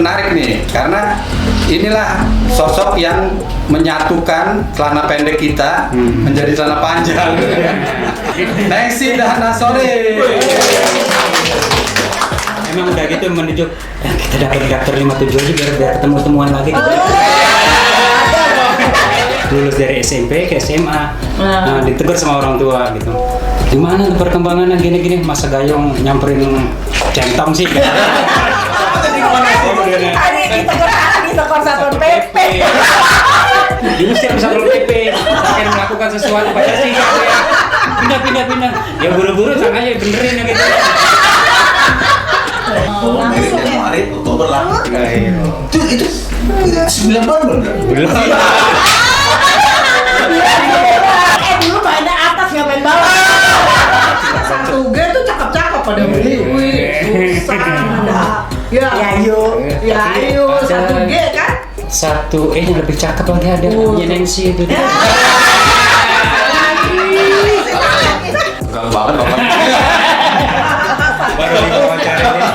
menarik nih, karena inilah sosok yang menyatukan celana pendek kita menjadi celana panjang. Nexi dan Nasore. Emang udah gitu menuju kita dapat daftar 57 aja biar ketemu temuan lagi gitu. Lulus dari SMP ke SMA, nah ditegur sama orang tua gitu. Gimana tuh perkembangannya gini-gini, masa Gayung nyamperin centong sih? Ditegur Satpol PP. Diusir Satpol PP, akan melakukan sesuatu pada sih. Pindah. Ya buru-buru sang aja benerin ya gitu. Langsung kemarin Oktober lah. Itu 9 tahun bener. Dulu mainnya atas ngapain bawah. Satu G tuh cakep-cakep pada susah. Ya ayo 1 G kan? 1 yang lebih cakep lagi ada Nancy itu. Enggak banget bapak. Baru diwawancara ini.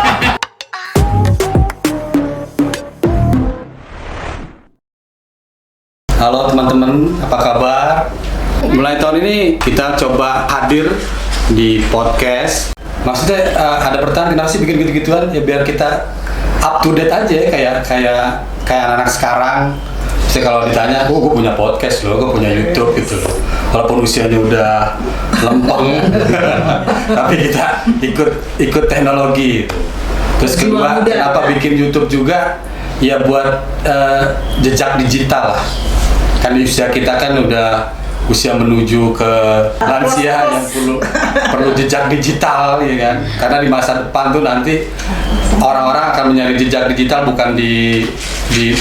Halo teman-teman, apa kabar? Mulai tahun ini kita coba hadir di podcast. Maksudnya ada pertanyaan kenapa sih bikin gitu-gituan? Ya biar kita up to date aja kayak anak-anak sekarang. Jadi kalau ditanya, gue punya podcast loh, gue punya YouTube gitu loh. Walaupun usianya udah lempeng, tapi kita ikut teknologi. Gitu. Terus kedua, kenapa bikin YouTube juga? Ya buat jejak digital lah. Kan di usia kita kan udah usia menuju ke lansia yang perlu jejak digital, ya kan? Karena di masa depan tuh nanti orang-orang akan mencari jejak digital bukan di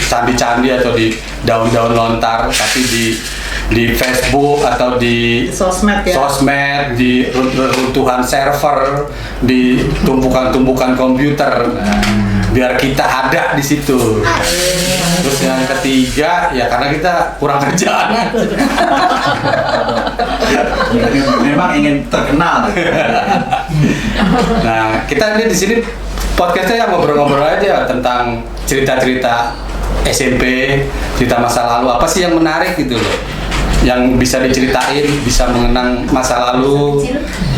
candi-candi atau di daun-daun lontar, tapi di Facebook atau di Sosmed ya. di runtuhan server, di tumpukan-tumpukan komputer. Nah, biar kita ada di situ. Terus yang ketiga ya karena kita kurang kerjaan. Memang ingin terkenal. Nah, kita lihat di sini podcastnya yang ngobrol-ngobrol aja tentang cerita-cerita SMP, cerita masa lalu. Apa sih yang menarik gitu loh? Yang bisa diceritain, bisa mengenang masa lalu,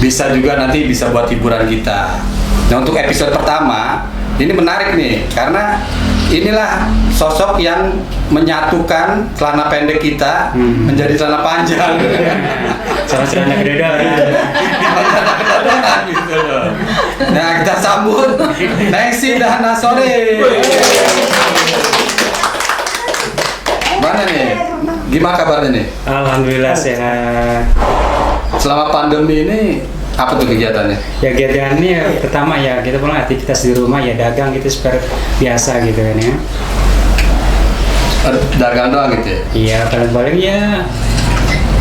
bisa juga nanti bisa buat hiburan kita. Nah, untuk episode pertama ini menarik nih, karena inilah sosok yang menyatukan celana pendek kita menjadi celana panjang. Sama celana kedodoran. Gitu loh. Nah, kita sambut Nexi dan Nasore. Mana nih? Gimana kabarnya nih? Alhamdulillah sehat. Selama pandemi ini apa tuh kegiatannya? Ya kegiatannya pertama ya kita pulang aktivitas di rumah ya dagang gitu seperti biasa gitu kan ya. Dagang doang gitu ya? Iya paling-paling ya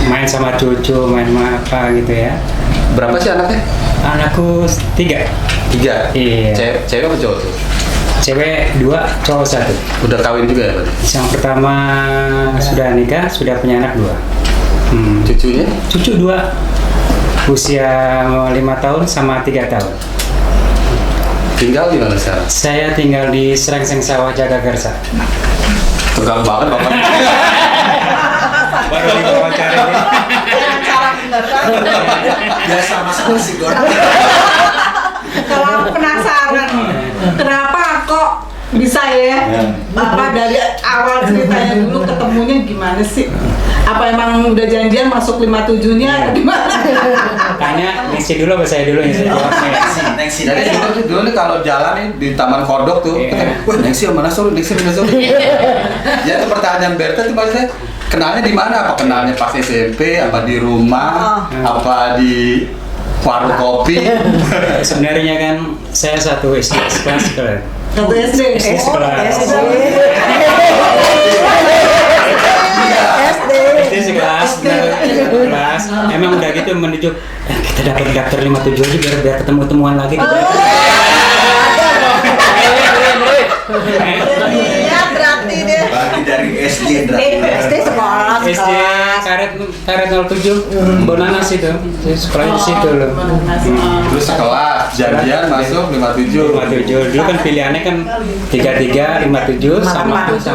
main sama cucu, main sama apa gitu ya. Berapa sih anaknya? Anakku 3. 3? Iya. Cewek apa cowok tuh? Cewek 2, cowok 1. Udah kawin juga ya berarti? Yang pertama sudah nikah, sudah punya anak 2. Cucunya? Cucu 2, usia 5 tahun sama 3 tahun. Tinggal di mana sekarang? Saya tinggal di Serengseng Sawah, Jagakarsa. Tegang banget bapak. Baru diwawancara ini. Cara bener kan? Biasa masak nasi goreng. Kalau penasaran kenapa kok bisa ya? Apa dari awal ceritanya dulu ketemunya gimana sih? Apa emang udah janjian masuk 57-nya gimana? Tanya Nexi dulu apa saya dulu yang saya jawab Nexi. Jadi dulu nih kalau jalan nih di Taman Kodok tuh, wah Nexi yang mana Sur? Nexi mana Sur? Ya itu pertanyaan Berta tuh maksudnya kenalnya di mana? Apa kenalnya pas SMP? Apa di rumah? Apa di warung kopi? Sebenarnya kan saya satu SD sekelas kalian. Satu SD. sekelas. SD sekelas. Emang udah gitu menuju kita dapat daftar 57 aja biar ketemu temuan lagi gitu. Iya berarti deh. Berarti dari SD SD sekolah SD karet 07 Bonanas itu. Saya sekolah di situ loh. Terus sekelas, janjian masuk 57. 57. Dulu kan pilihannya kan 33, 57 sama 58.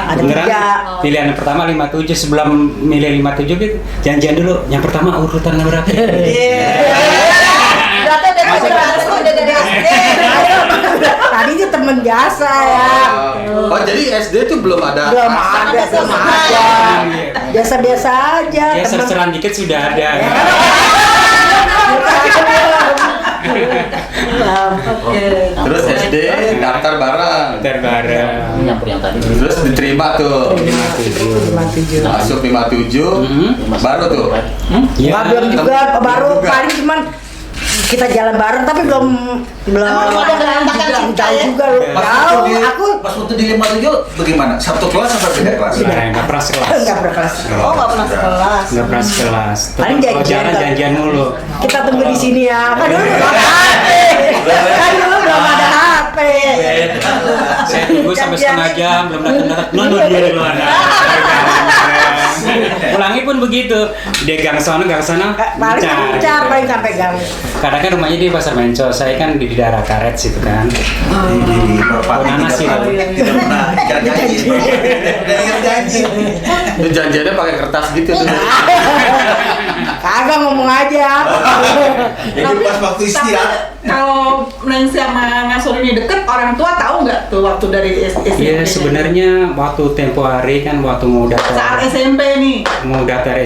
Ada Beneran 3. pilihan yang pertama 57, sebelum milih 57 gitu janjian dulu. Yang pertama urutan berapa? Udah dari SD. Tadi itu temen biasa ya. Oh, jadi SD itu belum ada. Belum ada. Biasa-biasa aja. Ya serseran dikit sudah ada. Terus SD daftar bareng. Bareng. Terus diterima tuh. 57. Masuk 57. Baru tuh. Ya, Belum juga baru paling cuman kita jalan bareng tapi belum ada berantakan cinta ya? juga lu tahu aku pas waktu di 57 bagaimana? Satu kelas apa beda kelas? nggak pernah sekelas. nggak berkelas. Oh, nggak pernah sekelas. Nggak pernah sekelas. Paling Kalau janjian jalan kan. janjian mulu. Kita tunggu di sini ya. Kan dulu belum ada HP. Kan dulu belum ada HP. Saya tunggu sampai setengah jam belum datang. Nunggu dia di luar. Pulangnya pun begitu. Dia gang sana Paling kencar paling sampai gang. Kadang kan rumahnya di Pasar Mencos, saya kan di daerah Karet situ kan. Di Merpati Bonanas sih. tidak pernah ikat janji. Udah ingat janji. Itu janjiannya pakai kertas gitu tuh. Kagak ngomong aja. Jadi pas waktu istirahat. Kalau Neng sama Ngasur ini deket, orang tua tahu nggak tuh waktu dari SMP? Iya sebenarnya waktu tempo hari kan waktu mau saat daftar SMP nih.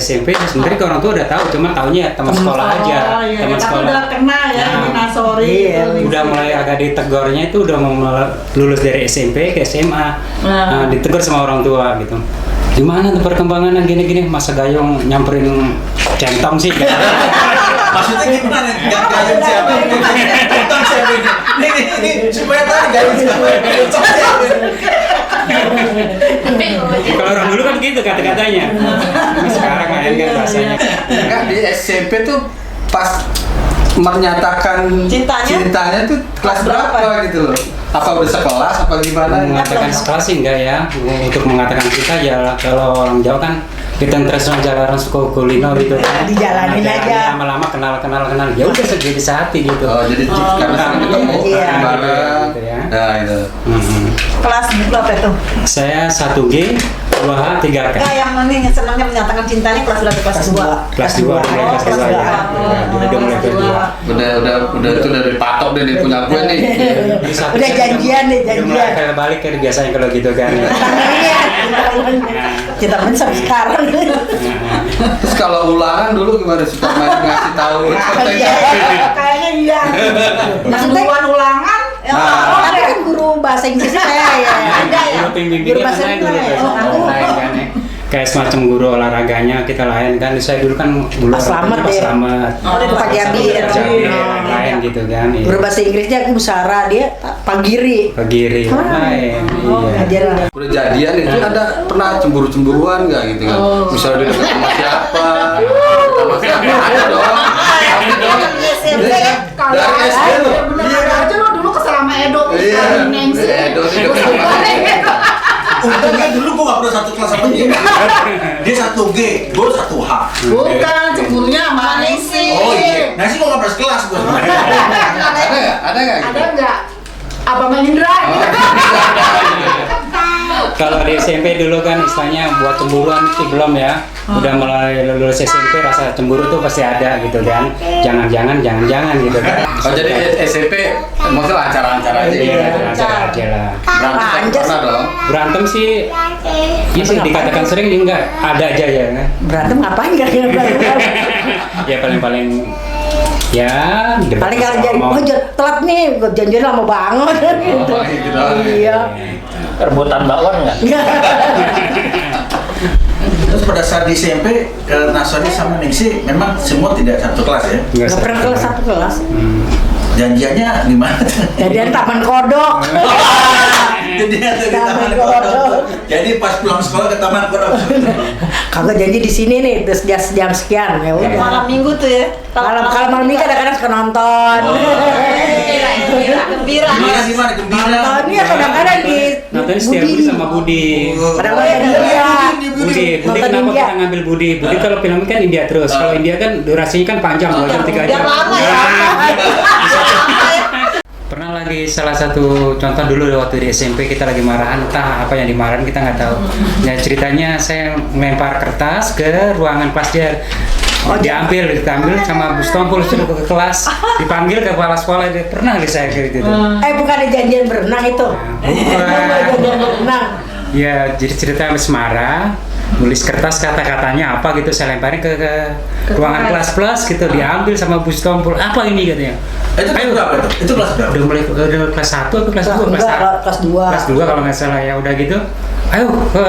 SMP sebenarnya ke orang tua udah tahu, cuman taunya teman sekolah aja, Iya, teman tapi sekolah. udah kena ya Nah, di Nasori. iya, gitu. Udah mulai agak ditegornya itu udah mau lulus dari SMP ke SMA. Nah, ditegur sama orang tua gitu. Gimana tuh perkembangannya gini-gini, masa gayung nyamperin centong sih gitu. Maksudnya gimana? Gayung siapa? Tentang siapa ini? Ini supaya tahu gayung siapa? Tentang siapa? Kalau orang dulu kan gitu kata-katanya. Sekarang lain kan bahasanya. Enggak, di SMP tuh pas menyatakan Cintanya tuh kelas berapa gitu loh. Apa udah sekelas apa gimana? Mengatakan sekelas sih enggak ya. Untuk mengatakan kita ya kalau orang Jawa kan kita internasional jalanan suka kulino gitu kan. Dijalanin aja. Lama-lama kenal. Ya udah jadi sehati gitu. Oh, jadi karena sering ketemu Iya. bareng. Gitu ya. Nah, itu. Kelas berapa itu? Saya 1G, 2H, 3K. Enggak, yang mana yang senangnya menyatakan cintanya kelas berapa? Kelas 2. Kelas 2, mulai kelas 2 ya. Udah mulai kelas 2. Udah itu dari patok deh punya gue nih. Di satu Udah set janjian deh, udah mulai janjian. kayak balik kan biasanya kalau gitu kan ya. Kita pun sampai sekarang. Terus kalau ulangan dulu gimana sih Pak Mas ngasih tahu? Kayaknya iya. Maksudnya Duluan ulangan. tapi kan guru bahasa Inggris saya ya. Ada ya? Guru pembimbingnya Guru bahasa kan saya dulu Inggris. kayak lain kan ya. Kayak semacam guru olahraganya kita lain kan. Saya dulu kan guru Pak Slamet olahraganya Pak ya. Slamet. Oh, dia Pak Jambi. Lain gitu kan. Iya. Guru bahasa Inggrisnya aku Bu Sarah, dia Pak Giri. Pagiri lain. Iya. Ngajarin dia. Udah jadian itu ada pernah cemburu-cemburuan nggak gitu kan? Misalnya dia dekat sama siapa? Sama siapa? Ada dong. Ada dong. SMP kalau Dari SD loh. bener aja lo dulu kesel sama Edo. Iya. Nengsi. Edo sih dekat sama dia. Untungnya dulu gua gak pernah satu kelas sama dia. Dia 1G, gua 1H. Bukan, cemburunya sama Nengsi. Oh iya, nah sih gua gak pernah sekelas gua. Ada nggak? Ada nggak? Ada Gitu? nggak? Abang Indra gitu. Kalau di SMP dulu kan istilahnya buat cemburuan sih belum ya. Udah mulai lulus SMP rasa cemburu tuh pasti ada gitu kan. Jangan-jangan gitu kan. Oh jadi SMP maksudnya acara-acara aja gitu. Iya, acara aja lah. Berantem pernah dong. Berantem sih, ya sih dikatakan sering enggak ada aja ya kan. Berantem ngapain gak berantem? Ya paling-paling ya debat Paling kalau jadi, ngomong. oh telat nih, gue janjian lama banget gitu. gitu. Iya. Rebutan bakwan nggak? Terus pada saat di SMP, Nasari sama Ningsi memang semua tidak satu kelas ya? Enggak Gak pernah kelas satu kelas. Janjiannya di mana? Jadian Taman Kodok. Jadi ada di Taman Taman Kodok. Kodok. Jadi pas pulang sekolah ke Taman Kodok. Kagak janji di sini nih, terus jam sekian ya udah. Malam minggu tuh ya. Kalau malam minggu kadang-kadang suka nonton. Gembira. Gimana gembira? Nontonnya kadang-kadang di Nonton setiap Budi sama Budi. Kadang-kadang di India. Budi Nonton kenapa India. kita ngambil Budi kan kalau film kan India terus. Kalau India kan durasinya kan panjang 2 jam 3 jam. Biar lama ya. Pernah lagi salah satu contoh dulu waktu di SMP kita lagi marahan, entah apa yang dimarahin kita nggak tahu. Ya ceritanya saya melempar kertas ke ruangan kelas dia. Diambil sama bus tompul suruh ke kelas, dipanggil ke kepala sekolah. Pernah nggak saya kayak gitu? Bukan ada janjian berenang itu. Janjian berenang. Ya jadi cerita habis marah, nulis kertas kata-katanya apa gitu saya lemparin ke ruangan kelas plus gitu, diambil sama bus tompul. Apa ini katanya? Itu kelas berapa itu? Itu kelas berapa? Udah kelas 1 atau kelas 2? Kelas 2. Kelas 2 kalau nggak salah ya udah gitu. Ayo ke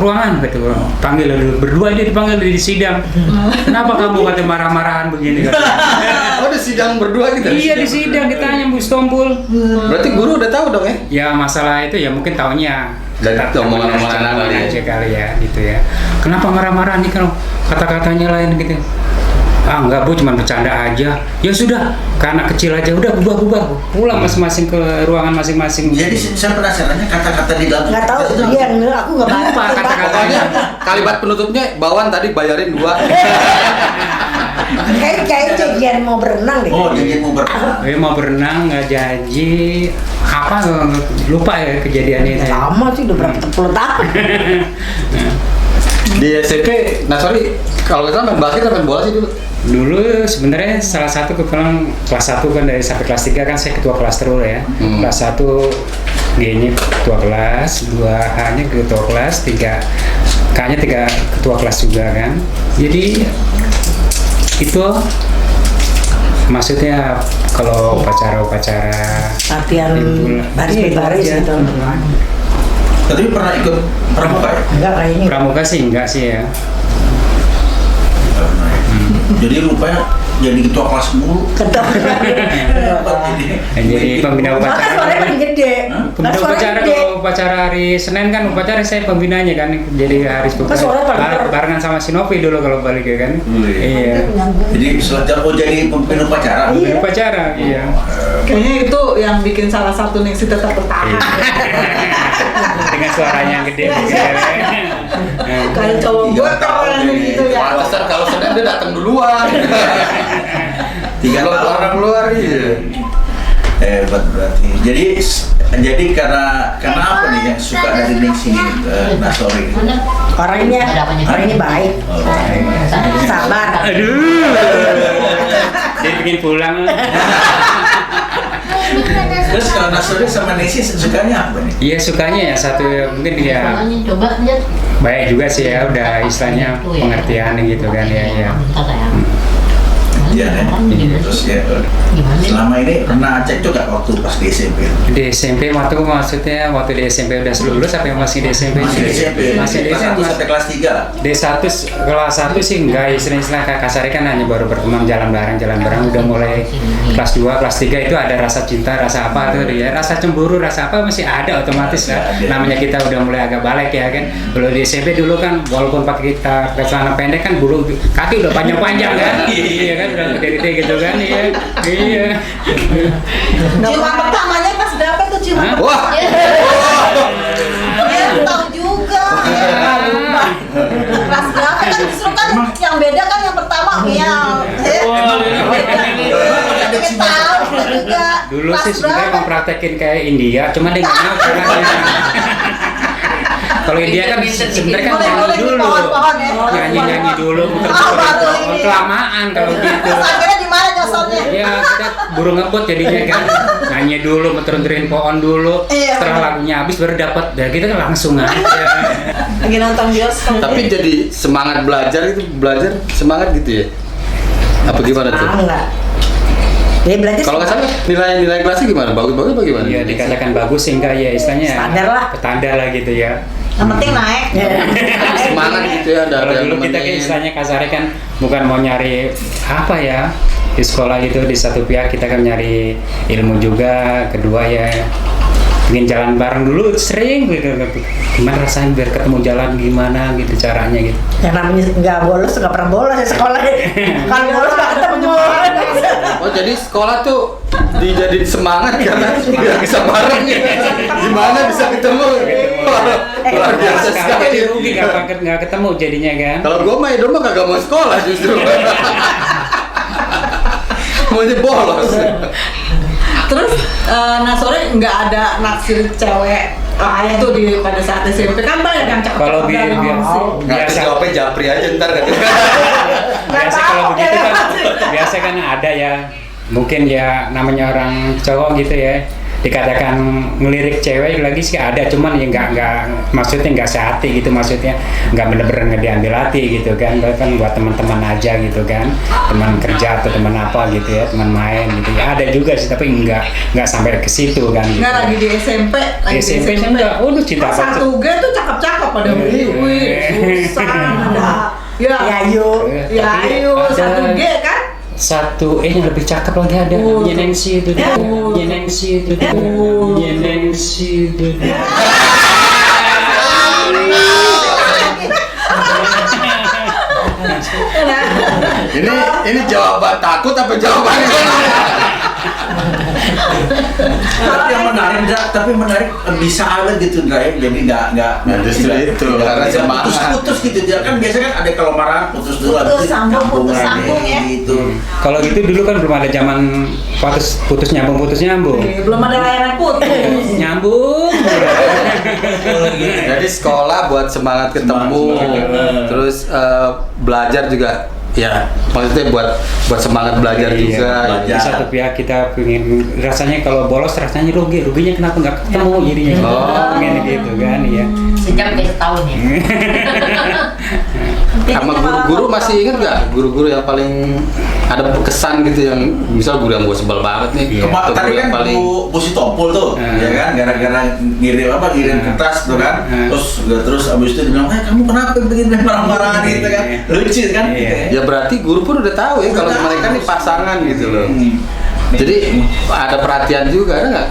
ruangan gitu. Panggil berdua dia dipanggil di sidang. Kenapa kamu kata marah-marahan begini katanya? Oh, di sidang berdua gitu? Iya di sidang ditanya bus tompul. Berarti guru udah tahu dong ya? Ya masalah itu ya mungkin taunya Dari omongan-omongan anak kali ya. aja kali ya gitu ya. Kenapa marah-marah nih kalau kata-katanya lain gitu? Ah enggak Bu, cuma bercanda aja. Ya sudah, karena kecil aja udah bubar pulang masing-masing ke ruangan masing-masing. Jadi saya penasarannya kata-kata di dalam. Nggak tahu itu dia, aku nggak Lupa baca. kata-katanya. Kalimat penutupnya, Bawan tadi bayarin 2. Kayak janjian mau berenang deh. Oh, jadi mau berenang. Mau berenang nggak janji apa lupa ya kejadiannya itu. Lama sih udah berapa puluh tahun. Di SMP, nah sorry, kalau kita main basket atau main bola sih dulu? Dulu sebenarnya salah satu kebetulan kelas 1 kan dari sampai kelas 3 kan saya ketua kelas terus ya. Kelas 1 G-nya ketua kelas, 2H-nya ketua kelas, 3K-nya 3 ketua kelas juga kan. Jadi itu maksudnya kalau upacara-upacara Latihan baris berbaris gitu. Tapi pernah ikut pramuka ya? Enggak kayak ini. pramuka sih enggak sih ya. Pernah ya. Jadi rupanya jadi ketua kelas mulu. Ketua. Jadi pembina Maka upacara. suaranya paling gede. Pembina upacara kalau upacara hari Senin kan upacara saya pembinanya kan. Jadi hari Kan suaranya paling barengan sama Sinopi dulu kalau balik ya kan. Iya. Jadi setelah jadi pemimpin upacara. Pembina upacara, iya. Kayaknya itu yang bikin salah satu Ningsi tetap bertahan. Dengan suaranya yang gede gitu ya. Kayak cowok gue keren gitu ya. Alasan kalau Senin dia datang duluan. 3 Kalau tahun. orang keluar iya. Hebat berarti. Jadi karena apa nih yang suka dari Ningsi Nasori? Orang ini baik. Sabar. Aduh. Dia bikin pulang. Terus kalau Nasori sama Ningsi sukanya apa nih? Iya sukanya ya satu mungkin dia Coba lihat. baik juga sih ya udah istilahnya pengertian gitu kan ya. Iya ya. Terus ya. Selama ini pernah cekcok gak waktu pas di SMP? Di SMP maksudnya waktu di SMP udah lulus apa yang masih di SMP? Masih di SMP. Masih di Kelas 1 SMP. sampai kelas 3 lah. D1 kelas 1 sih enggak istilah kasarnya kan hanya baru berteman jalan bareng udah mulai kelas 2 kelas 3 itu ada rasa cinta rasa apa tuh ya rasa cemburu rasa apa masih ada otomatis lah namanya kita udah mulai agak balik ya kan kalau di SMP dulu kan walaupun pakai kita celana pendek kan bulu kaki udah panjang kan iya kan udah gede-gede gitu kan iya Ciuman pertamanya pas berapa tuh ciuman? Wah, Dia tahu juga. Kelas berapa kan justru kan yang beda kan yang pertama miau. Kita tahu juga. dulu Kelas sih sebenarnya berapa? mempraktekin kayak India cuma dia nggak mau caranya kalau India kan sebenarnya kan Boleh nyanyi di dulu pohon-pohon ya. nyanyi dulu baru ini. kelamaan kalau gitu Terus akhirnya di mana nyosolnya? ya kita buru ngebut jadinya kan nyanyi dulu muter-muterin pohon dulu Iya, setelah bener. lagunya habis baru dapat ya kita kan langsung aja Lagi nonton bioskop. tapi jadi semangat belajar semangat gitu ya? Apa gimana tuh? Enggak. Dia belajar Kalau nggak salah nilai kelasnya gimana? Bagus apa gimana? ya dikatakan bagus sehingga ya istilahnya Standar lah. standar lah gitu ya Yang penting naik. Semangat gitu ya, ada kalau yang dulu kita kan nemenin. istilahnya kasarnya kan bukan mau nyari apa ya di sekolah gitu di satu pihak kita kan nyari ilmu juga kedua ya ingin jalan bareng dulu sering gitu gimana rasanya biar ketemu jalan gimana gitu caranya gitu Yang namanya nggak bolos nggak pernah bolos ya sekolah. Kalau bolos nggak ketemu. Oh jadi sekolah tuh dijadiin semangat karena nggak bisa bareng ya. Gimana bisa ketemu? Luar biasa Sekarang sekali. jadi rugi nggak ketemu jadinya kan. Kalau gue mah Edo mah kagak mau sekolah justru. Maunya bolos. Terus Nasore nggak ada naksir cewek itu di pada saat SMP kan banyak yang cakep Kalau biar Nggak biasa jawabnya japri aja ntar katanya. biasa kalau begitu kan biasa kan ada ya mungkin ya namanya orang cowok gitu ya dikatakan ngelirik cewek lagi sih ada cuman ya nggak maksudnya nggak sehati gitu maksudnya nggak bener-bener diambil hati gitu kan bahkan buat teman-teman aja gitu kan teman kerja atau teman apa gitu ya teman main gitu ya ada juga sih tapi nggak sampai ke situ kan gitu. nggak lagi di SMP Di SMP enggak, lu cinta Pas apa? satu G tuh cakep-cakep pada wih susah ada ya Yayu. ya ayo Ada. satu G kan Satu yang lebih cakep lagi ada Oh, Yenengsi itu Yenengsi itu Yenengsi itu Ini jawaban takut apa jawaban Tapi yang menarik, tapi menarik bisa awet gitu, Dra. Jadi nggak Nah, justru itu, karena semangat. putus-putus gitu. Dia kan biasanya kan ada kalau marah putus dulu, habis itu Putus sambung ya. gitu. Kalau gitu dulu kan belum ada zaman putus nyambung belum ada layanan putus nyambung Jadi sekolah buat semangat ketemu, Semangat. terus belajar juga, ya maksudnya buat semangat belajar Iya, juga. belajar. di satu pihak kita pengen rasanya kalau bolos rasanya ruginya kenapa nggak ketemu jadinya Oh. pengen gitu kan ya Sejak kayak setahun ya. Sama guru-guru masih inget nggak? Guru-guru yang paling ada kesan gitu yang misal guru yang gue sebel banget nih. Iya. Atau Tadi guru kan yang Bu Sitompul tuh, ya kan, gara-gara ngirim kertas tuh kan, terus abis itu dia bilang, kamu kenapa begini marah-marah gitu kan, lucu kan? Iya. gitu ya. Ya berarti guru pun udah tahu ya kalau mereka nih pasangan gitu loh. Jadi ada perhatian juga, ada nggak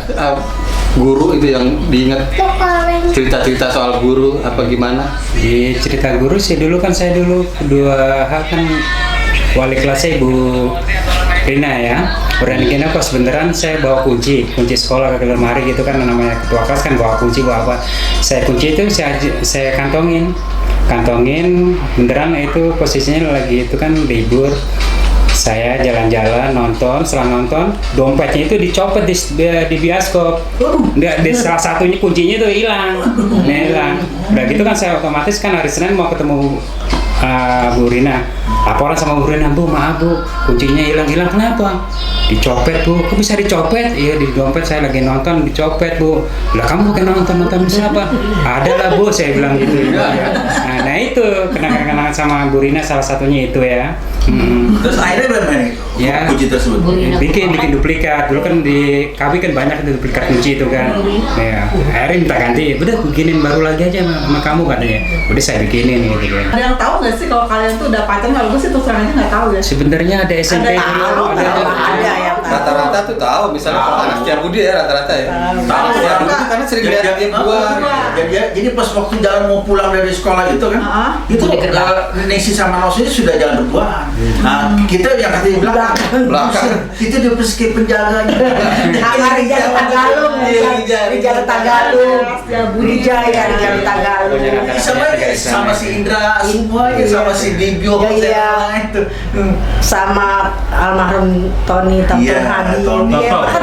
guru itu yang diingat cerita-cerita soal guru apa gimana? di cerita guru sih dulu kan saya dulu kedua hal kan wali kelasnya Ibu Rina ya berani gini pas beneran saya bawa kunci sekolah ke lemari gitu kan namanya ketua kelas kan bawa kunci bawa apa saya kunci itu saya kantongin beneran itu posisinya lagi itu kan libur saya jalan-jalan nonton setelah nonton dompetnya itu dicopet di bioskop di salah satunya kuncinya itu hilang udah gitu kan saya otomatis kan hari Senin mau ketemu Bu Rina laporan sama Bu Rina Bu maaf Bu kuncinya hilang kenapa dicopet Bu kok bisa dicopet iya di dompet saya lagi nonton dicopet Bu lah kamu pakai nonton siapa ada lah Bu saya bilang gitu ya. Nah itu kenangan sama Bu Rina salah satunya itu ya. Terus akhirnya berapa nih Ya. kunci tersebut? bikin duplikat dulu kan di KB kan banyak itu duplikat kunci itu kan ya akhirnya minta ganti udah bikinin baru lagi aja sama kamu katanya udah saya bikinin gitu kan ada yang tahu nggak sih kalau kalian tuh udah pacaran kalau gue sih terus terang aja nggak tahu ya sebenarnya ada SMP Ada tahu, ada yang tahu. Rata-rata tuh tahu, misalnya kalau anak Setiabudi ya rata-rata ya. Tahu. Setiabudi tuh karena sering lihat dia gua. Jadi pas waktu jalan mau pulang dari sekolah itu kan, itu Nesi sama Nosi sudah jalan berduaan. Nah, kita yang katanya belakang, kita di persegi penjaganya. Sama Rijal Tagalung, Rijal Tagalung, Rijal Tagalung. Sama si Indra, semuanya sama si Dibio, Iya. itu. Sama almarhum Tony Tapur Iya, Hadi. Tony. Iya, kan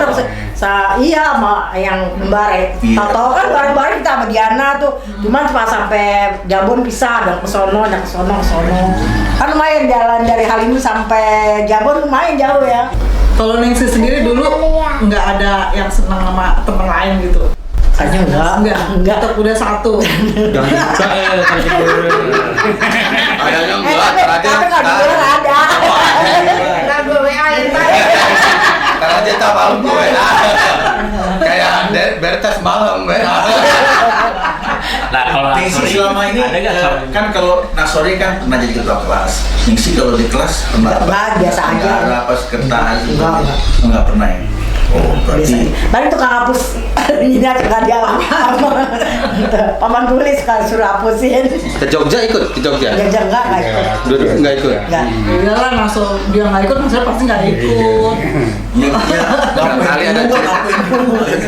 iya sama yang Mbare. Iya. Tahu kan bareng-bareng kita sama Diana tuh. Cuman cuma sampai Jambon pisah, ada ke sono. Kan lumayan jalan dari Halim sampai Jambon lumayan jauh ya. kalau Nengsi sendiri dulu nggak ada yang senang sama temen lain gitu Kayaknya enggak. tetap udah satu Kayaknya enggak, Tapi kalau di luar ada. nah gue WA yang tadi karena dia tak malam gue. Kayak Bertes malam gue. Nah, kalau Nengsi Nasori, selama ini ada nggak Sor? kan kalau Nasori kan pernah jadi ketua kelas. Nengsi kalau di kelas pernah Enggak, biasa aja. Enggak apa sekretaris Enggak. enggak pernah ya. Oh, berarti Paling tukang hapus ini aja nggak dia paman tulis kan suruh hapusin. Ke Jogja ikut? Ke Jogja? Jangan nggak ikut. Dulu nggak ikut? Nggak. Iyalah, langsung dia nggak ikut, maksudnya pasti nggak ikut. Kali ada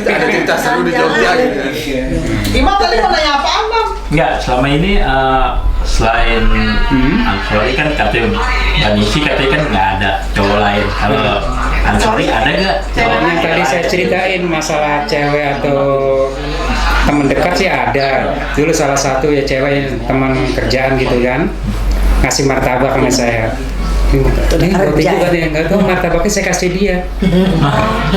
cerita seru di Jogja gitu. Imam tadi mau nanya apaan, Bang? Enggak, selama ini selain Ansori kan katanya Banisi katanya kan nggak ada cowok lain. Kalau Ansori ada nggak cowok Yang tadi saya ceritain masalah cewek atau teman dekat sih ada. Dulu salah satu ya cewek yang teman kerjaan gitu kan, ngasih martabak sama saya. Ini roti juga katanya, nggak tahu martabaknya saya kasih dia.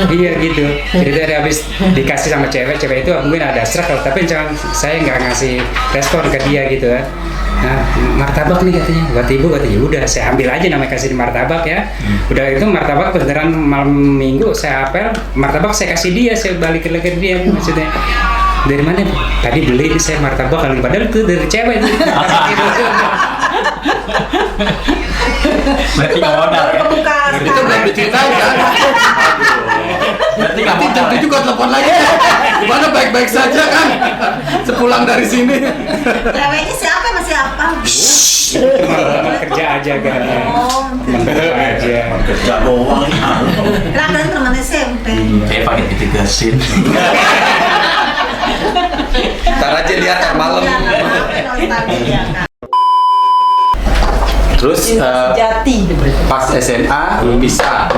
Iya gitu. Jadi dari habis dikasih sama cewek itu mungkin ada serak, tapi jangan saya nggak ngasih respon ke dia gitu kan. Nah, martabak nih katanya, buat ibu katanya, udah saya ambil aja namanya kasih di martabak ya. Udah itu martabak beneran malam minggu saya apel, martabak saya kasih dia, saya balikin lagi ke dia maksudnya. Dari mana? Tadi beli saya martabak kali, padahal itu dari cewek itu. berarti nggak modal ya? Kebuka Itu belum diceritain kan? Berarti nggak Nanti modal jam ya? 7 gua telepon lagi. Gimana baik-baik saja kan? Sepulang dari sini. Ceweknya siapa masih apa? Teman kerja aja kan. Teman kerja aja. kerja doang. Kan teman SMP. Kayak pakai ditegasin. Ntar aja lihat ntar malam. Terus Jati. pas SMA bisa.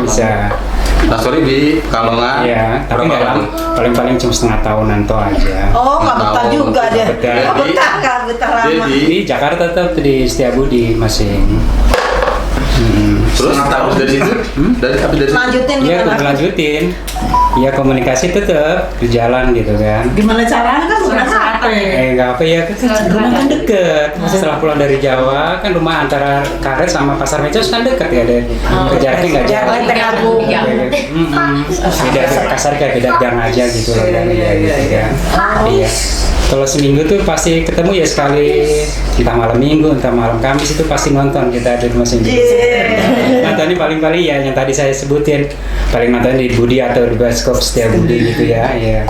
Nah, sorry di Kalongan. Iya, tapi nggak berapa lama. Paling-paling cuma setengah tahunan toh aja. Oh, nggak betah Tahun, juga dia. nggak betah. Nggak betah nggak betah lama. Jadi Di Jakarta tetap di Setiabudi masih. terus tahun dari situ dari situ Lanjutin Iya, gimana? aku lanjutin. Ya komunikasi tetap berjalan gitu kan. Gimana caranya kan bukan HP. Nggak apa ya, kan rumah kan deket. Setelah pulang dari Jawa kan rumah antara Karet sama Pasar Mencos kan deket ya, ada jaraknya nggak jauh. Jalan Lenteng Agung. Beda kasar kayak beda gang aja gitu loh kan. Iya. Kalau seminggu tuh pasti ketemu ya sekali, entah malam minggu, entah malam Kamis itu pasti nonton kita di rumah sendiri. Nontonnya paling-paling ya yang tadi saya sebutin, paling nonton di Budi atau di bioskop Setiabudi gitu ya. Iya.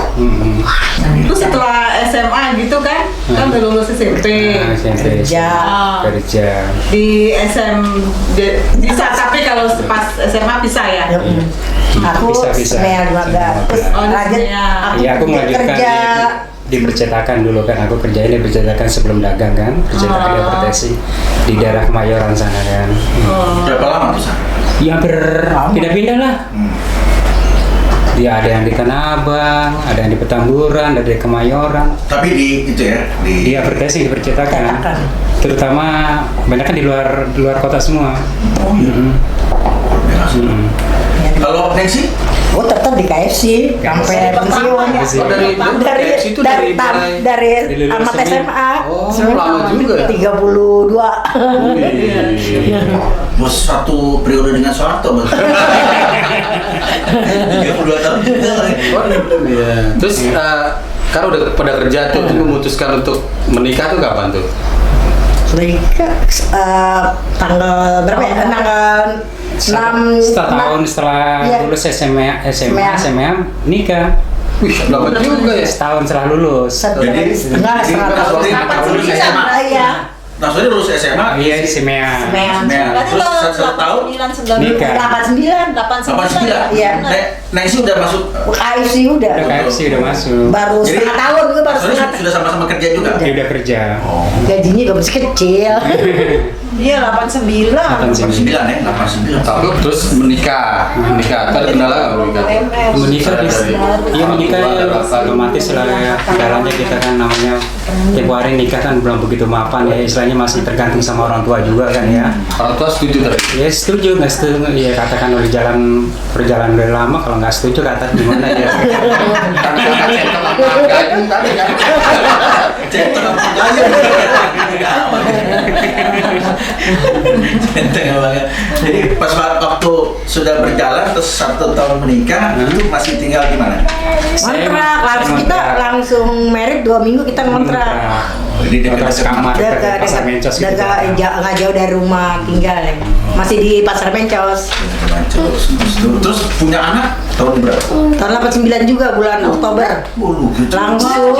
Terus setelah SMA gitu kan udah lulus SMP. Nah, SMP. Kerja. Kerja. Di bisa, tapi kalau pas SMA bisa ya. Aku Bisa. SMEA juga. Terus Oh, di lanjut SMEA. aku Iya, aku melanjutkan kerja. di percetakan dulu kan, aku kerjain di percetakan sebelum dagang kan, percetakan advertising di daerah Kemayoran sana kan. Berapa lama tuh, San? Ya berpindah-pindah lah. Dia ada yang di Tanah Abang, ada yang di Petamburan, ada di Kemayoran. Tapi di itu ya, Di advertising di percetakan, terutama banyak kan di luar kota semua. Kalau Nancy? Oh, tetap di KFC sampai pensiun. Oh, dari KFC itu dari mulai dari lulus tamat SMA. Oh, lama juga ya? 32. Bos satu periode dengan Soeharto betul. 32 tahun juga. Iya. Terus kan udah pada kerja tuh memutuskan untuk menikah tuh kapan tuh? Menikah tanggal berapa ya? Tanggal 6 Setahun setelah Iya. lulus SMA nikah. Wih, lama juga ya. Setahun setelah lulus. setengah setengah Sorry, tahun. lulus SMA. Iya. Nah, soalnya lulus SMA. Iya, SMA. Berarti Terus lo satu tahun 89 Nikah. 89 Iya. Iya. Nancy udah masuk. KFC udah. Udah KFC udah masuk. Baru Jadi, setengah tahun juga baru Soalnya setengah. sudah sama-sama kerja juga. Dia udah kerja. Gajinya juga masih kecil. Iya 89. 89 ya, 89. Tapi terus menikah. Ada kendala nggak menikah? Menikah Dari- iya menikah orang tua, ya ada apa? otomatis lah ya. Jalannya kita kan namanya tiap hari nikah kan belum begitu mapan ya, istilahnya masih tergantung sama orang tua juga kan ya. Orang tua setuju tadi. Ya setuju, nggak setuju ya katakan udah perjalanan udah lama, kalau nggak setuju kata gimana ya. Kan kakak centang apa enggak itu tadi kan. Centang banget. Centang banget. Jadi pas waktu sudah berjalan terus 1 tahun menikah itu masih tinggal di mana? Kontrak, langsung kita langsung merit 2 minggu kita ngontrak. Di Kontrak sekamar dekat Pasar Mencos gitu. Nggak jauh dari rumah tinggal ya. Masih di Pasar Mencos. Terus punya anak? Tahun berapa? Tahun 89 juga bulan Oktober. Gitu. Langsung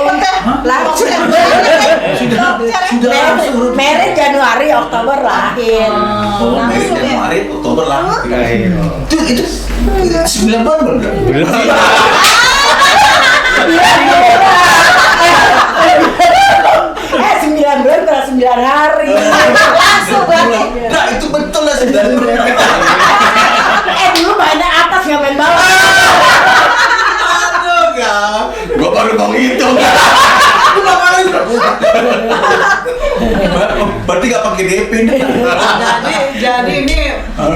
Mary Januari Oktober lahir. Oh, Mary Januari Oktober lahir. Itu 9 bulan belum? Belum. 9 bulan berarti 9 hari. Langsung berarti. Nah, itu betul lah 9 bulan. Dulu mainnya atas nggak main bawah. Aduh, enggak. Gua baru mau ngitung. Berarti gak pakai DP nih. Jadi ini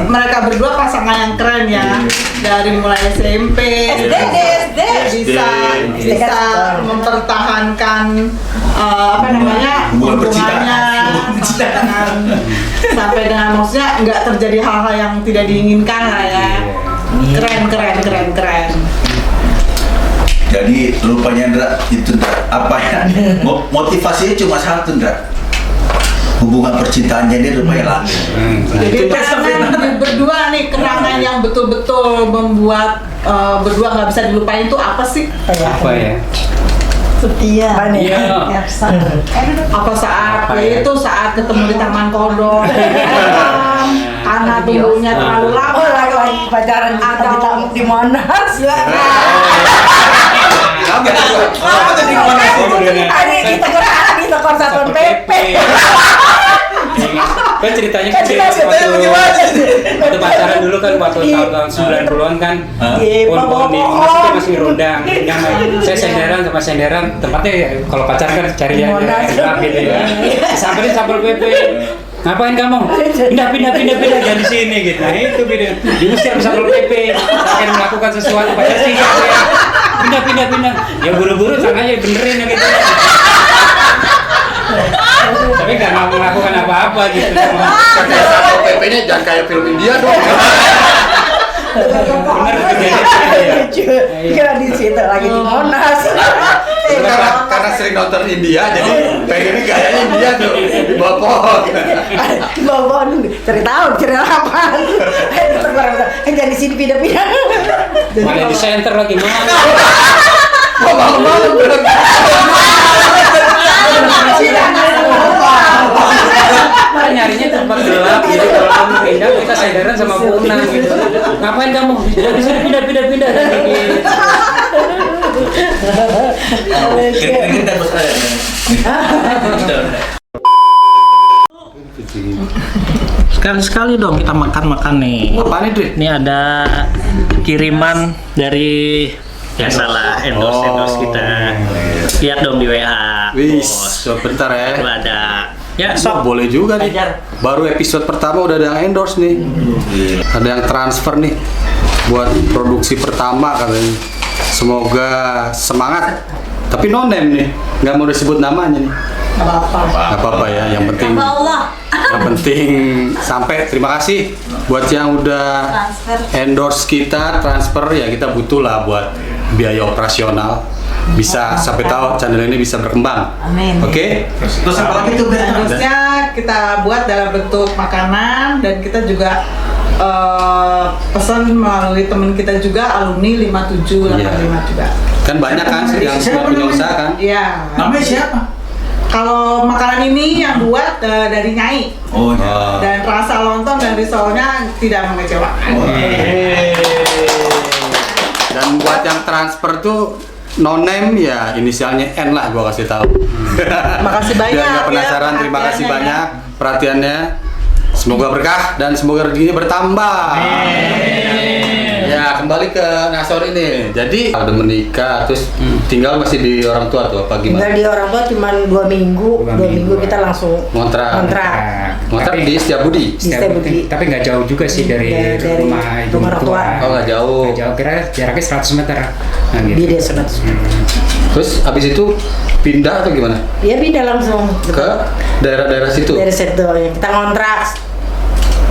mereka berdua pasangan yang keren ya. Dari mulai SMP, SD. bisa mempertahankan hubungannya sampai dengan maksudnya nggak terjadi hal-hal yang tidak diinginkan lah ya. Keren. Jadi rupanya Ndra itu apa ya? Motivasinya cuma satu Ndra. Hubungan percintaannya dia lumayan lama. Jadi kenangan berdua nih, kenangan yang betul-betul membuat berdua nggak bisa dilupain itu apa sih? Apa ya? Setia. Iya. Apa saat Apa ya? itu saat ketemu di Taman Kodok karena tunggunya terlalu lama. Oh, lagi pacaran Atau- di Monas. Tadi di toko Satpol PP. Kan ceritanya Kan waktu pacaran dulu kan waktu tahun-tahun 90-an kan pohon di Monas itu masih rundang. Saya senderan tempatnya ya, kalau pacaran kan cari yang enak gitu ya. Sampai Satpol PP. Ngapain kamu? Pindah dari sini gitu. Nah itu pindah. Diusir sama Satpol PP. Akan melakukan sesuatu pada sih. Pindah. Ya buru-buru sana aja benerin gitu. Tapi nggak mau melakukan apa-apa gitu. Satpol PP-nya jangan kayak film India dong. Bener Lucu. Kira di situ lagi di Monas. Karena sering nonton India, jadi pengennya gayanya India tuh di bawah pohon. Di bawah dulu. Cerita apa? Jangan di sini pindah-pindah. Mana di center lagi mana? Kok malam-malam bener? Kita nyarinya tempat gelap gitu. Kalau kamu pindah kita senderan sama punang gitu. Ngapain kamu? Di sini pindah gitu. Kita bos ada. Sekali-sekali dong kita makan-makan nih. Apaan itu? Ini ada kiriman dari salah endorse kita. Lihat dong di WA. Wis, Bos. bentar Itu ya. ada. Ya, So, sok. boleh juga nih. Ajar. Baru episode pertama udah ada yang endorse nih. Ada yang transfer nih buat produksi pertama katanya. Semoga semangat. Tapi no name nih, nggak mau disebut namanya nih. Nggak apa-apa ya, yang penting. Hamba Allah. Yang penting sampai terima kasih buat yang udah Transfer. endorse kita, transfer ya kita butuh lah buat biaya operasional. Bisa sampai tahu channel ini bisa berkembang. Amin. Oke? Terus apa lagi tuh Ber? Harusnya kita buat dalam bentuk makanan dan kita juga pesan melalui teman kita juga alumni 5785 juga. Kan banyak kan yang Siapa punya namanya? usaha kan? Iya. Namanya siapa? Kalau makanan ini yang buat dari Nyai Oh, Oh. dan rasa lontong dan risolnya tidak mengecewakan. Dan buat yang transfer tuh no name ya inisialnya N lah gua kasih tahu. Makasih banyak Biar nggak ya penasaran, terima kasih perhatiannya banyak perhatiannya. Semoga berkah dan semoga rezekinya bertambah. Ya kembali ke Nasor ini. Jadi udah menikah terus tinggal masih di orang tua tuh apa Tinggal gimana? di orang tua cuma 2 minggu. 2 minggu kita langsung Ngontrak. Ngontrak di Setiabudi. Setiabudi. Tapi nggak jauh juga sih dari Dari rumah ibu rumah orang tua. Oh nggak jauh. Nggak jauh, kira jaraknya 100 meter. Nah, gitu. Beda 100. Terus habis itu pindah atau gimana? Ya pindah langsung Ke daerah-daerah situ. dari situ yang kita ngontrak.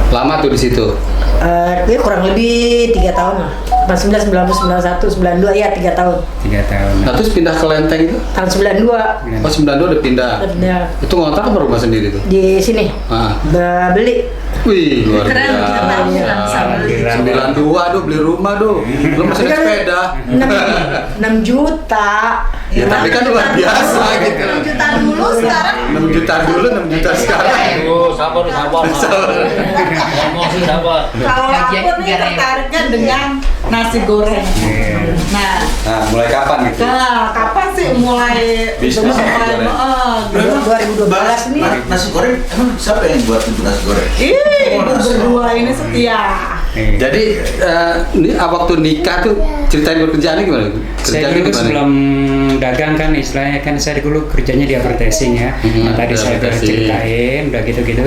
Lama tuh di situ. Ya kurang lebih 3 tahun lah. 99, 91, 92 ya 3 tahun. 3 tahun. Nah terus pindah ke Lenteng itu? Tahun 92 Oh 92 udah pindah. udah Itu ngontrak apa rumah sendiri tuh? di sini. Ah. Udah beli Wih, luar Keren, biasa. 92, aduh beli rumah, duh. Lu masih naik sepeda. 6 juta. Ya, tapi kan luar biasa gitu. 6 juta dulu, sekarang 6 juta dulu, 6 juta sekarang. Sabar. Emosi sabar. kalau aku nih tertariknya dengan nasi goreng. Nah, Nah, mulai kapan gitu? kapan sih mulai Bisnis nasi goreng. 2012 nih. Nasi goreng, emang siapa yang buat itu nasi goreng? Ibu berdua ini setia. Jadi ini waktu nikah tuh ceritain pekerjaannya gimana? Saya Kerjaannya dulu sebelum dagang kan istilahnya kan saya dulu kerjanya di advertising ya. Nah, tadi saya udah advertising. ceritain udah gitu-gitu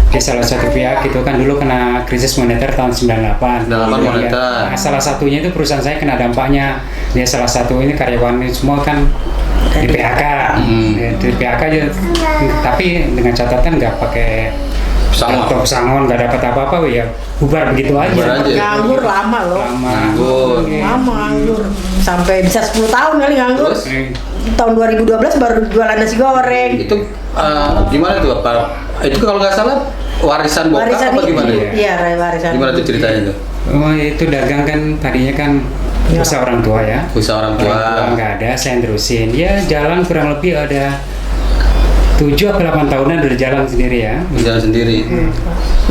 di salah satu pihak itu kan dulu kena krisis moneter tahun 98. 98 moneter. Nah, salah satunya itu perusahaan saya kena dampaknya. Ya salah satu ini karyawan semua kan di PHK. Ya, di PHK aja. Tapi dengan catatan nggak pakai pesangon nggak dapat apa-apa ya bubar begitu aja. Bubar aja. Nganggur lama loh. Nganggur. Lama nganggur. Sampai bisa 10 tahun kali nganggur. Terus? Tahun 2012 baru jualan nasi goreng. Itu gimana tuh Pak? Itu kalau nggak salah warisan bokap apa gimana ya? Iya, warisan. Gimana tuh ceritanya tuh? Oh itu dagang kan tadinya kan usaha orang tua ya. Usaha orang tua. Nggak ada, saya terusin. Ya jalan kurang lebih ada 7 atau 8 tahunan udah jalan sendiri ya. Jalan sendiri.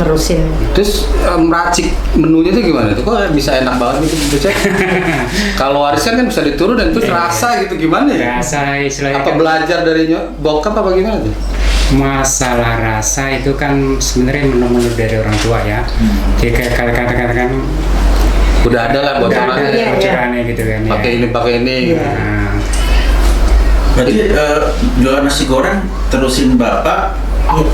Nerusin. Terus meracik menunya tuh gimana tuh? Kok bisa enak banget gitu cek? Kalau warisan kan bisa diturun dan terus rasa gitu gimana ya? Rasa istilahnya Apa kan, belajar dari bokap apa gimana tuh? masalah rasa itu kan sebenarnya menu-menu dari orang tua ya. Jadi kayak katakan Udah ada lah udah bocoran. ada Iya, iya. bocorannya gitu kan. Pakai ya. ini pakai ini. Nah, Berarti jualan nasi goreng terusin bapak,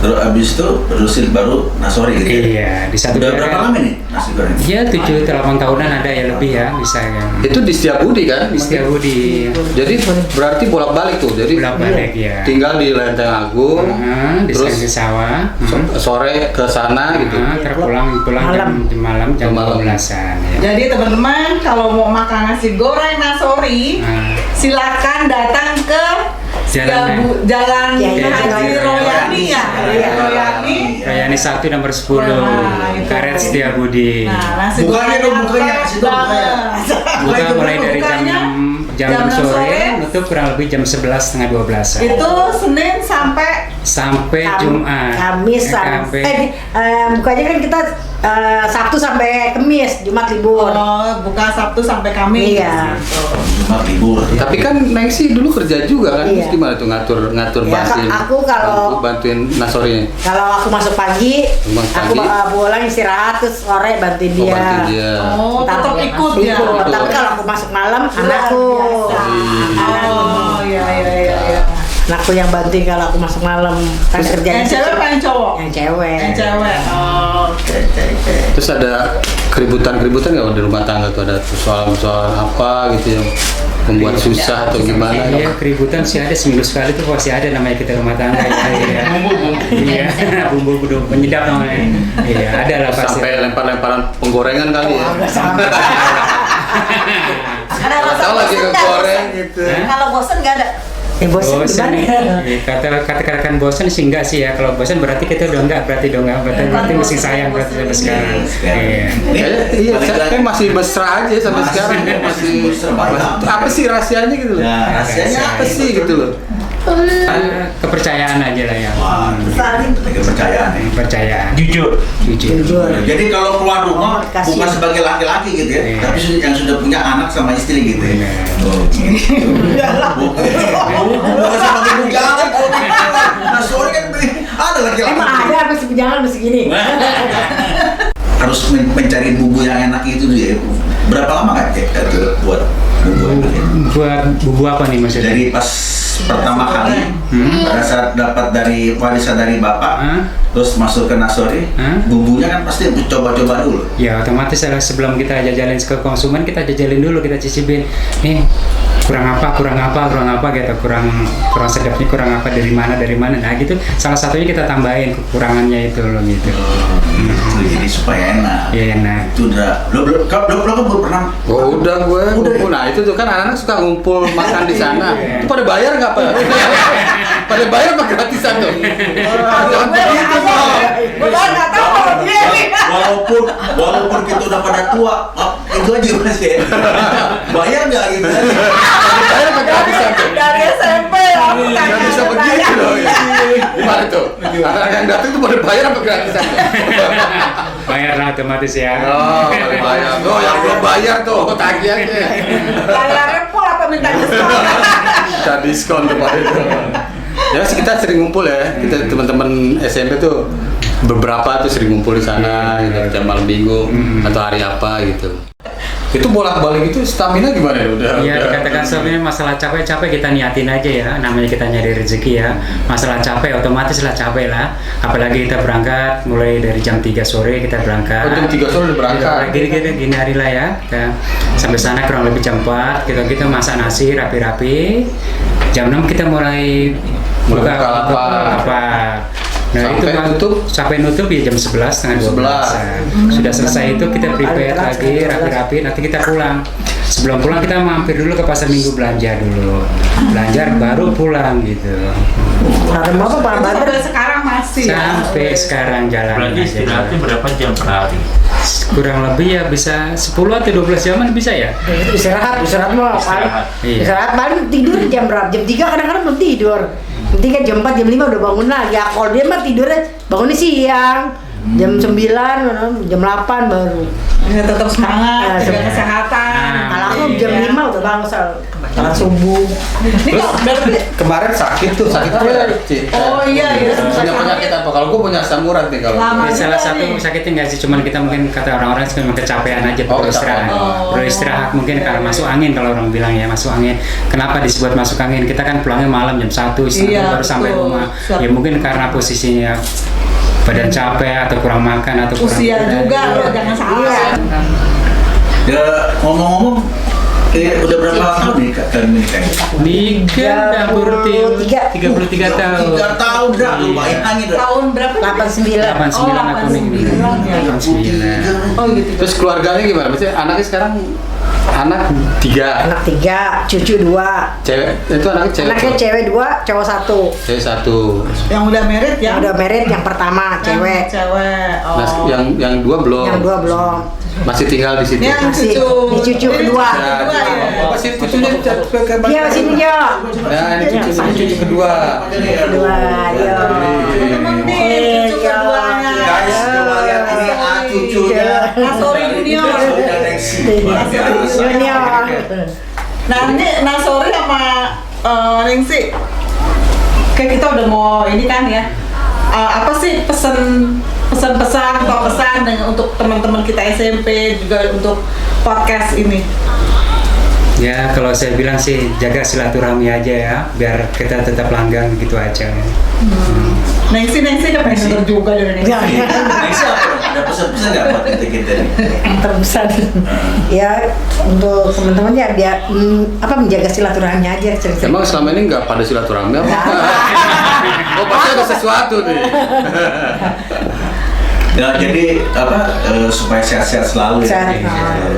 terus abis itu terusin baru nasori gitu. Ya? iya di satu Udah berapa daerah. lama nih nasi goreng? Iya 7-8 tahunan ada ya lebih ya bisa ya. Itu di Setiabudi kan? Di Setiabudi Jadi berarti bolak-balik tuh. Jadi bolak-balik ya. tinggal di Lenteng Agung, Di terus di sawah. sore ke sana gitu. Pulang Malam. jam Malam. 12-an ya. Jadi teman-teman kalau mau makan nasi goreng nasori, Nah, silakan datang ke Jalan Ya, Haji Royani ya. Iya. Royani. Rayani 1 nomor 10 Nah, itu. Karet Setiabudi. Nah, nasi Bukanya dong, bukanya. fresh Kasih tahu bukanya. banget. Buka mulai dari Bukanya jam jam 6 sore, sore. nutup kurang lebih jam 11 setengah 12. Itu Senin sampai Sampai Jumat. Kamis Sampai bukanya kan kita Sabtu sampai Kamis, Jumat libur. buka Sabtu sampai Kamis. Iya. Cuma libur. Tapi kan Neng sih dulu kerja juga kan, Iya. terus gimana tuh ngatur Ya, aku kalau- bantuin nasorinya. Kalau aku masuk pagi, aku pulang istirahat terus sore bantuin dia. Bantuin dia. Oh, tetap ikut ya. Ikut. Tapi kalau aku masuk malam, anakku. Oh, iya. Anakku yang bantuin kalau aku masuk malam. Kan kerjanya Yang cewek apa yang cowok? Yang cewek. Yang cewek. Oh, oke. Terus ada keributan nggak di rumah tangga tuh, ada persoalan apa gitu yang membuat susah atau gimana? Iya, keributan sih ada seminggu sekali tuh pasti ada namanya kita rumah tangga ya. Iya, bumbu penyedap namanya. Iya, ada lah pasti. Sampai lempar-lemparan penggorengan kali ya. Ada rasa Tahu lagi bosan nggak, ngegoreng bosan? gitu. Kalau bosan nggak ada. Bosan Bosan gimana? nih. Katakan bosan sih enggak sih ya. Kalau bosan berarti kita udah enggak, berarti masih sayang berarti sampai sekarang. Iya. Iya, saya masih mesra aja sampai sekarang masih. Apa sih rahasianya gitu loh? Ya, rahasianya apa sih gitu loh? Kepercayaan aja lah ya. Wah, kepercayaan nih. Kepercayaan. Jujur. Jujur. Jadi kalau keluar rumah Kasih. bukan sebagai laki-laki gitu ya, Iya. tapi yang sudah punya anak sama istri gitu ya. Iya. Oh, gitu. Bukan sebagai bujangan kalau gitu. Nah, sore kan ada laki-laki. Emang ada apa sih jangan mesti gini? Harus mencari bumbu yang enak itu ya. Berapa lama kan buat bumbu itu ya? Buat bumbu apa nih maksudnya? Dari pas pertama kali pada saat dapat dari warisan dari bapak, terus masuk ke nasori, bumbunya kan pasti coba-coba dulu. Ya otomatis sebelum kita jajalin ke konsumen kita jajalin dulu, kita cicipin nih kurang apa gitu, kurang sedapnya kurang apa dari mana, nah gitu salah satunya kita tambahin kekurangannya itu loh gitu. Jadi supaya enak. Iya enak. Itu udah belum pernah. Oh udah gue. Nah itu tuh kan anak-anak suka ngumpul makan di sana. Itu pada bayar nggak apa? Pada bayar apa gratisan tuh? Jangan begitu dong. Gue nggak tahu kalau dia nih. Walaupun kita udah pada tua, itu aja mas ya. Bayar nggak gitu? Bayar apa gratisan tuh? Dari SMP aku Nggak bisa begitu loh. Gimana tuh? Anak yang datang tuh pada bayar apa gratisan tuh? Bayar lah otomatis ya. Oh, pada bayar. Tuh yang belum bayar tuh, tagih aja. Bayarnya pun apa minta diskon? Bisa diskon tuh pada itu. Ya sih kita sering ngumpul ya. Kita teman-teman SMP tuh beberapa tuh sering ngumpul di sana gitu, jam malam minggu atau hari apa gitu. Itu bolak-balik itu stamina gimana ya? Udah. Dikatakan sebenarnya masalah capek-capek kita niatin aja ya, namanya kita nyari rezeki ya. Masalah capek otomatis lah capek lah. Apalagi kita berangkat mulai dari jam 3 sore kita berangkat. Oh, jam 3 sore udah berangkat. Gini hari lah ya. Kita sampai sana kurang lebih jam 4. Kita masak nasi rapi-rapi. Jam 6 kita mulai buka apa. Nah sampai nutup ya jam 11 setengah 12. Sudah selesai itu kita prepare lagi rapi-rapi, nanti kita pulang. Sebelum pulang kita mampir dulu ke pasar minggu belanja dulu. Belanja baru pulang gitu. Sampai sekarang masih. Sampai sekarang jalan. Berarti istirahatnya berapa jam per hari? Kurang lebih ya bisa 10 atau 12 jaman bisa ya. Istirahat mah paling. Iya. Istirahat paling tidur jam berapa? Jam 3 kadang-kadang belum tidur. Nanti kan jam 4, jam 5 udah bangun lagi. Ya kalau dia mah tidurnya bangunnya siang. Jam 9, jam 8 baru. Ya tetap semangat, jaga semangat. kesehatan. Kalau aku jam 5 udah bangun salat subuh. Ini kok berarti Kemarin sakit tuh, sakit tuh. Oh iya ya. Punya penyakit apa? Kalau gue punya asam urat nih kalau. Lama. Salah satu sakitnya nggak sih, cuman kita mungkin kata orang-orang memang kecapean aja, perlu istirahat. Perlu istirahat mungkin karena masuk angin, kalau orang bilang ya masuk angin. Kenapa disebut masuk angin? Kita kan pulangnya malam jam 1 Iya, baru sampai betul. rumah. Ya mungkin karena posisinya badan capek atau kurang makan atau kurang Usia tidur. juga loh, jangan salah. Iya. Ya ngomong-ngomong, udah berapa tahun nih Kak menikah? Nikah hampir 33 tahun. 3 tahun dah, lu bayangin dah. Tahun berapa? 89. 89 aku nih. 89. Oh gitu. Terus keluarganya gimana? Maksudnya anaknya sekarang anak 3, Anak 3, cucu 2. cewek itu anaknya cewek. Anaknya cewek 2, cowok 1. Cewek 1. Yang udah married ya? Yang udah married yang pertama cewek. Cewek. Oh. Nah, yang 2 belum. Yang 2 belum. Masih tinggal di situ. Yang Masih. cucu. Ini cucu kedua. Ya, ya. masih cucunya Dia masih dia. Nah, ini cucu kedua. Kedua, ya. Temen nih, cucu keduanya. Guys, coba lihat ini cucunya. Nasori Junior. Udah next. Junior. Nah ini Nasori sama Ningsi. Kayak kita udah mau ini kan ya. Apa sih pesan-pesan atau pesan dengan untuk teman-teman kita SMP juga untuk podcast ini? Ya kalau saya bilang sih jaga silaturahmi aja ya, biar kita tetap langgeng gitu aja. Ningsi kan pengen denger juga dari Ningsi. Next apa? Ada pesan-pesan nggak buat kita nih? Terbesar. Ya untuk teman-teman ya biar menjaga silaturahmi aja cerita. Emang selama ini nggak pada silaturahmi apa? Oh pasti ada sesuatu nih. Ya, jadi apa supaya sehat-sehat selalu ya Sehat.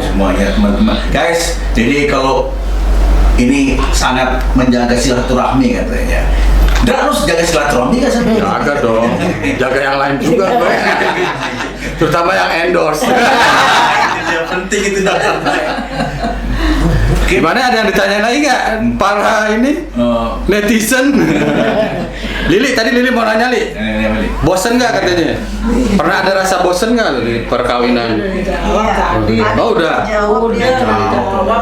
semuanya teman-teman. Guys, jadi kalau ini sangat menjaga silaturahmi katanya. Dan harus jaga silaturahmi kan sampai. Jaga dong. Jaga yang lain juga gue. Terutama yang endorse. Yang penting itu jangan. Gimana, ada yang ditanya lagi nggak para ini netizen? Lili mau nanya Li. Bosen nggak katanya? Pernah ada rasa bosen nggak tuh di perkawinan? Oh udah. Jauh dia.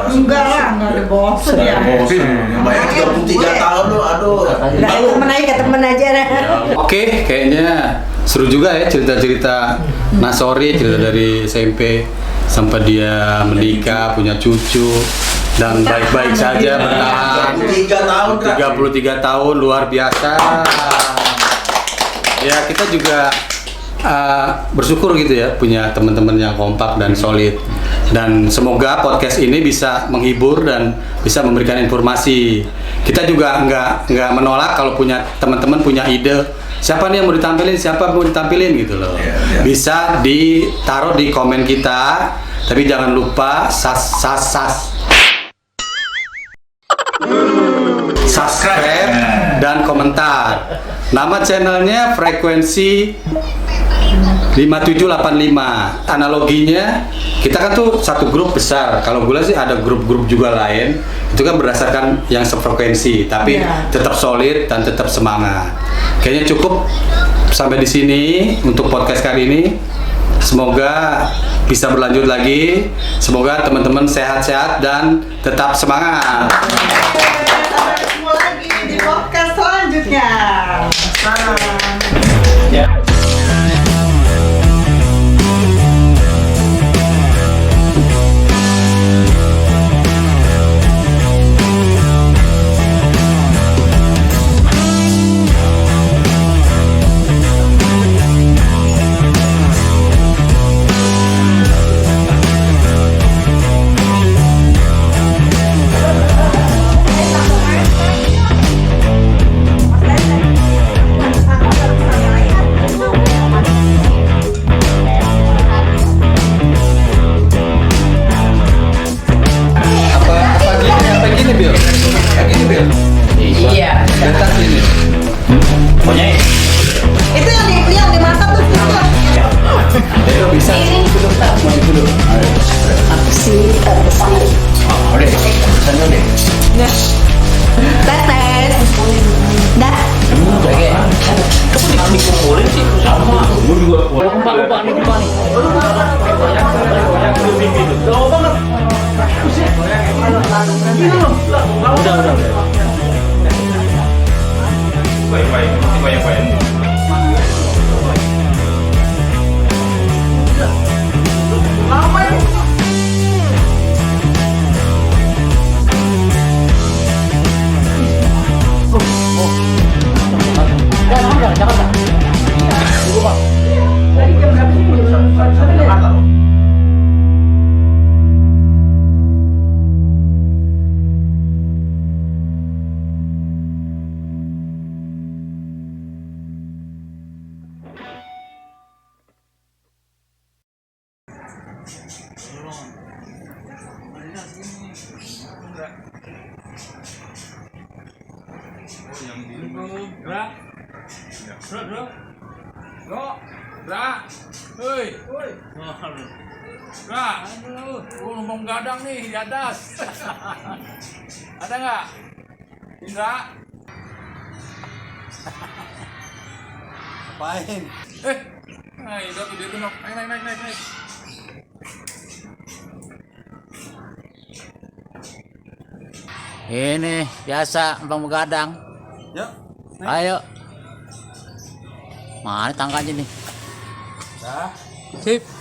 Enggak lah, enggak ada bosen ya. Bayang 33 tahun lo, aduh. Ke temen aja deh. Oke, kayaknya seru juga ya cerita-cerita Nasori, cerita dari SMP sampai dia menikah, punya cucu dan baik-baik saja bertahan. 33 tahun, Kak. 33 tahun, luar biasa. Ya kita juga bersyukur gitu ya punya teman-teman yang kompak dan solid, dan semoga podcast ini bisa menghibur dan bisa memberikan informasi. Kita juga nggak menolak kalau punya teman-teman punya ide siapa nih yang mau ditampilin gitu loh. Bisa ditaruh di komen kita, tapi jangan lupa subscribe dan komentar. Nama channelnya Frekuensi 5785. Analoginya kita kan tuh satu grup besar. Kalau gue sih ada grup-grup juga lain. Itu kan berdasarkan yang sefrekuensi, tapi tetap solid dan tetap semangat. Kayaknya cukup sampai di sini untuk podcast kali ini. Semoga bisa berlanjut lagi. Semoga teman-teman sehat-sehat dan tetap semangat. Sampai ketemu lagi di podcast selanjutnya. Apa gini Bil? Iya. Detak ini. Pokoknya Itu yang dimasak tuh susah. Itu bisa. Tes tes. Dah. dikumpulin sih sama. Gue juga lupa nih. Udah. Baik. Gua numpang gadang nih di atas. Ada nggak? Indra? Apain? Nah, Indra tuh dia tuh naik. Ini biasa numpang begadang. Yuk. Ayo. Mana tangganya nih? Dah. Sip.